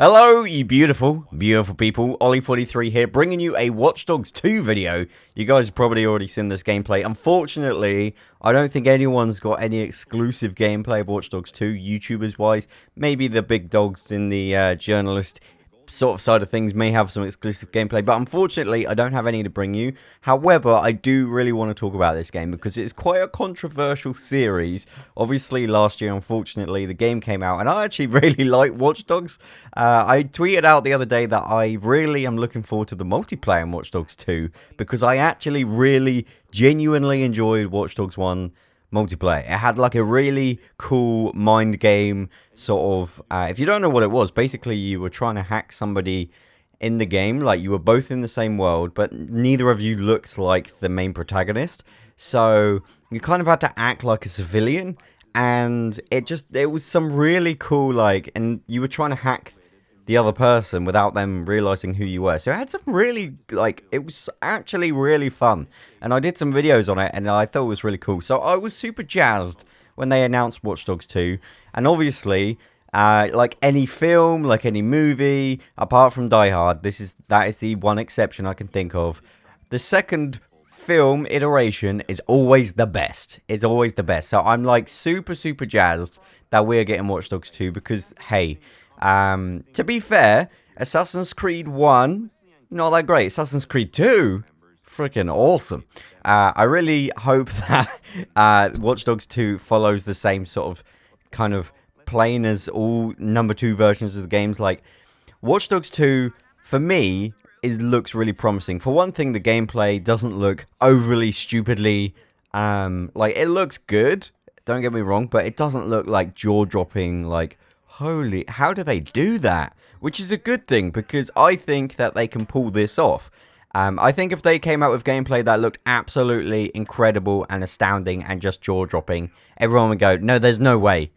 Hello, you beautiful, beautiful people. Ollie43 here, bringing you a Watch Dogs 2 video. You guys have probably already seen this gameplay. Unfortunately, I don't think anyone's got any exclusive gameplay of Watch Dogs 2, YouTubers-wise. Maybe the big dogs in the journalist sort of side of things may have some exclusive gameplay, but unfortunately I don't have any to bring you. However, I do really want to talk about this game because it's quite a controversial series. Obviously last year, unfortunately, the game came out and I actually really like Watch Dogs. I tweeted out the other day that I really am looking forward to the multiplayer in Watch Dogs 2 because I actually really genuinely enjoyed Watch Dogs 1 multiplayer. It had like a really cool mind game sort of, if you don't know what it was, basically you were trying to hack somebody in the game. Like you were both in the same world, but neither of you looked like the main protagonist, so you kind of had to act like a civilian, and it was some really cool, like, and you were trying to hack the other person without them realizing who you were. So it had some really, like, it was actually really fun. And I did some videos on it and I thought it was really cool. So I was super jazzed when they announced Watch Dogs 2. And obviously, like any film, like any movie, apart from Die Hard, that is the one exception I can think of. The second film iteration is always the best. It's always the best. So I'm like super jazzed that we're getting Watch Dogs 2 because, hey, to be fair, Assassin's Creed 1, not that great. Assassin's Creed 2, freaking awesome. I really hope that Watch Dogs 2 follows the same sort of kind of plane as all number 2 versions of the games. Like, Watch Dogs 2, for me, looks really promising. For one thing, the gameplay doesn't look overly stupidly, like, it looks good, don't get me wrong, but it doesn't look like jaw-dropping, like, holy, how do they do that? Which is a good thing, because I think that they can pull this off. I think if they came out with gameplay that looked absolutely incredible and astounding and just jaw-dropping, everyone would go, no, there's no way.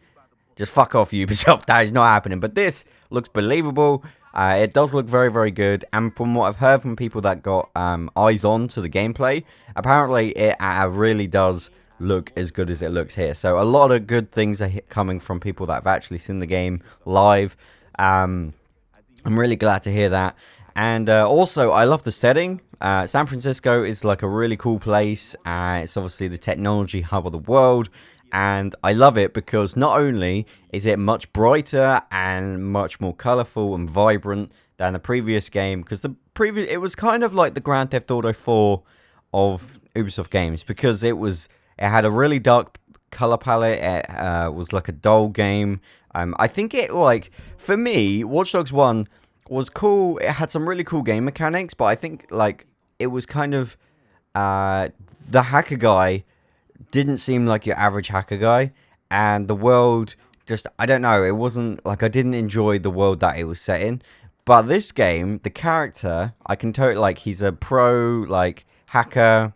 Just fuck off, Ubisoft, that is not happening. But this looks believable. It does look very good. And from what I've heard from people that got eyes on to the gameplay, apparently it really does look as good as it looks here. So a lot of good things are coming from people that have actually seen the game live. I'm really glad to hear that. And also, I love the setting. San Francisco is like a really cool place. It's obviously the technology hub of the world. And I love it because not only is it much brighter and much more colorful and vibrant than the previous game, because it was kind of like the Grand Theft Auto 4 of Ubisoft games, because it had a really dark color palette. It was like a dull game. I think for me, Watch Dogs 1 was cool. It had some really cool game mechanics, but I think, like, it was kind of, the hacker guy didn't seem like your average hacker guy, and the world just, I don't know, it wasn't, like, I didn't enjoy the world that it was set in. But this game, the character, I can totally, like, he's a pro, like, hacker.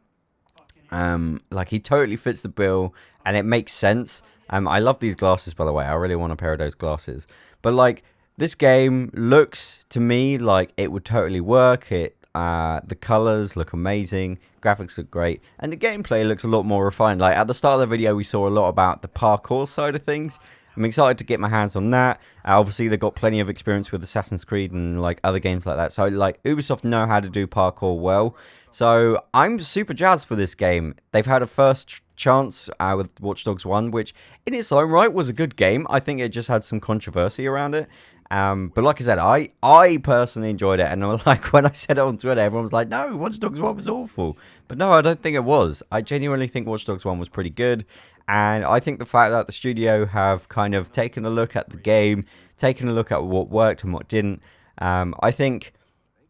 Like, he totally fits the bill, and it makes sense. I love these glasses, by the way. I really want a pair of those glasses. But, like, this game looks to me like it would totally work. The colors look amazing, graphics look great, and the gameplay looks a lot more refined. Like, at the start of the video, we saw a lot about the parkour side of things. I'm excited to get my hands on that. Obviously, they've got plenty of experience with Assassin's Creed and, like, other games like that. So, like, Ubisoft know how to do parkour well. So, I'm super jazzed for this game. They've had a first chance with Watch Dogs 1, which in its own right was a good game. I think it just had some controversy around it. But like I said, I personally enjoyed it. And like, when I said it on Twitter, everyone was like, no, Watch Dogs 1 was awful. But no, I don't think it was. I genuinely think Watch Dogs 1 was pretty good. And I think the fact that the studio have kind of taken a look at the game, taken a look at what worked and what didn't, I think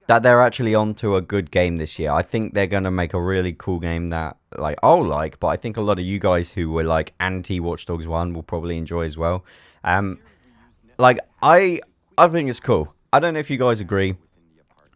that they're actually onto a good game this year. I think they're going to make a really cool game that, like, I'll like, but I think a lot of you guys who were, like, anti-Watch Dogs 1 will probably enjoy as well. Like, I think it's cool. I don't know if you guys agree.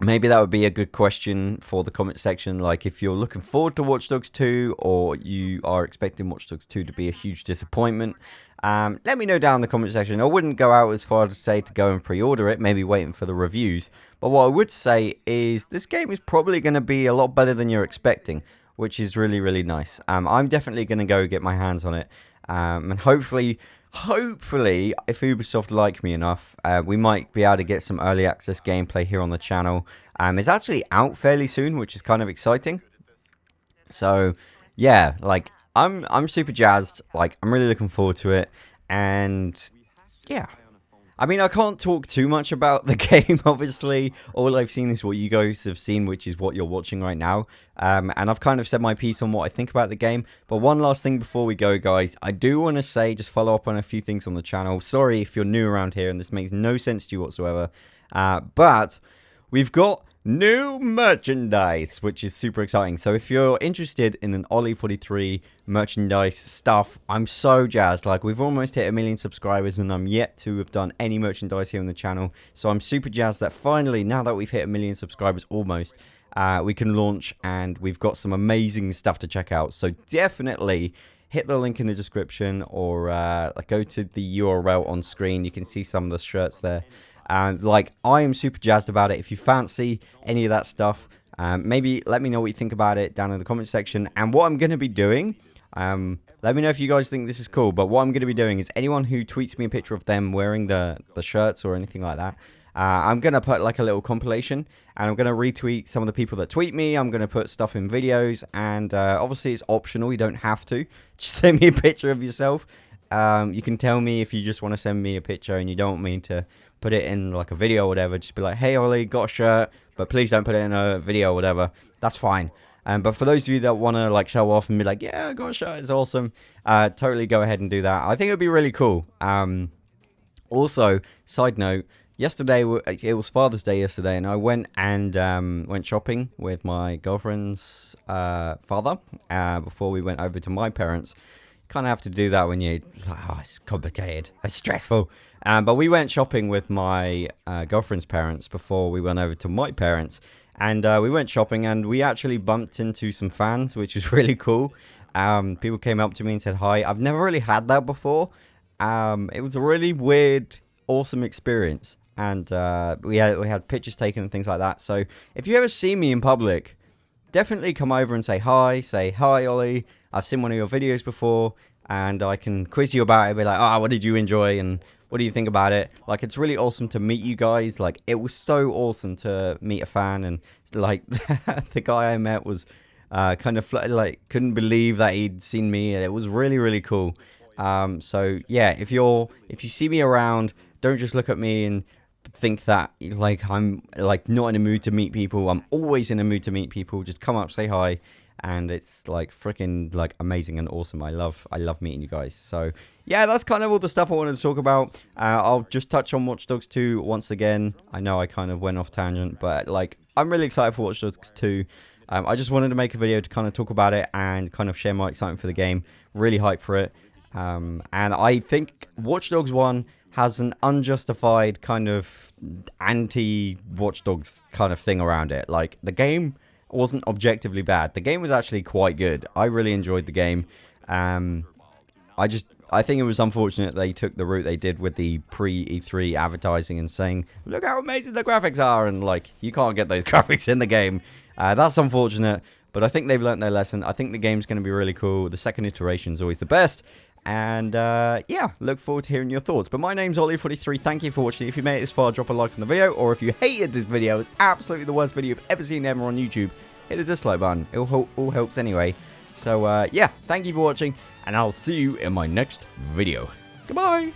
Maybe that would be a good question for the comment section. Like, if you're looking forward to Watch Dogs 2, or you are expecting Watch Dogs 2 to be a huge disappointment, let me know down in the comment section. I wouldn't go out as far as to say to go and pre-order it, maybe waiting for the reviews. But what I would say is this game is probably going to be a lot better than you're expecting, which is really nice. I'm definitely going to go get my hands on it. And hopefully hopefully, if Ubisoft like me enough, we might be able to get some early access gameplay here on the channel. It's actually out fairly soon, which is kind of exciting. So, yeah, like, I'm super jazzed. Like, I'm really looking forward to it. And, yeah. I mean, I can't talk too much about the game, obviously. All I've seen is what you guys have seen, which is what you're watching right now. And I've kind of said my piece on what I think about the game. But one last thing before we go, guys. I do want to say, just follow up on a few things on the channel. Sorry if you're new around here and this makes no sense to you whatsoever. But we've got new merchandise, which is super exciting. So if you're interested in an Ollie43 merchandise stuff, I'm so jazzed. Like, we've almost hit 1 million subscribers and I'm yet to have done any merchandise here on the channel. So I'm super jazzed that finally, now that we've hit 1 million subscribers almost, we can launch, and we've got some amazing stuff to check out. So definitely hit the link in the description, or go to the URL on screen. You can see some of the shirts there. And like, I am super jazzed about it. If you fancy any of that stuff, maybe let me know what you think about it down in the comment section. And what I'm going to be doing, let me know if you guys think this is cool. But what I'm going to be doing is, anyone who tweets me a picture of them wearing the shirts or anything like that, I'm going to put like a little compilation, and I'm going to retweet some of the people that tweet me. I'm going to put stuff in videos, and obviously it's optional. You don't have to. Just send me a picture of yourself. You can tell me if you just want to send me a picture and you don't want me to put it in like a video or whatever. Just be like, hey Ollie, got a shirt, but please don't put it in a video or whatever. That's fine. But for those of you that want to like show off and be like, yeah, I got a shirt, it's awesome, totally go ahead and do that. I think it would be really cool. Also, side note, yesterday, it was Father's Day yesterday, and I went and went shopping with my girlfriend's father before we went over to my parents. Kind of have to do that when you, it's complicated, it's stressful. But we went shopping with my girlfriend's parents before we went over to my parents. And we went shopping, and we actually bumped into some fans, which was really cool. People came up to me and said hi. I've never really had that before. It was a really weird, awesome experience. And we had pictures taken and things like that. So if you ever see me in public, definitely come over and say hi. Say, hi, Ollie. I've seen one of your videos before, and I can quiz you about it. Be like, what did you enjoy, and what do you think about it? Like, it's really awesome to meet you guys. Like, it was so awesome to meet a fan, and like the guy I met was kind of like couldn't believe that he'd seen me. It was really, really cool. So yeah, if you see me around, don't just look at me and think that like I'm like not in a mood to meet people. I'm always in a mood to meet people. Just come up, say hi, and it's like freaking like amazing and awesome. I love meeting you guys. So yeah, that's kind of all the stuff I wanted to talk about. I'll just touch on Watch Dogs 2 once again. I know I kind of went off tangent, but like, I'm really excited for Watch Dogs 2. I just wanted to make a video to kind of talk about it and kind of share my excitement for the game. Really hyped for it. And I think Watch Dogs 1 has an unjustified kind of anti-Watch Dogs kind of thing around it. Like, the game wasn't objectively bad. The game was actually quite good. I really enjoyed the game. I think it was unfortunate they took the route they did with the pre-E3 advertising and saying, look how amazing the graphics are, and like, you can't get those graphics in the game. That's unfortunate, but I think they've learned their lesson. I think the game's going to be really cool. The second iteration is always the best. And yeah, look forward to hearing your thoughts. But my name's Ollie43. Thank you for watching. If you made it this far, drop a like on the video. Or if you hated this video, it's absolutely the worst video you've ever seen ever on YouTube, hit the dislike button. It all helps anyway. So yeah, thank you for watching, and I'll see you in my next video. Goodbye.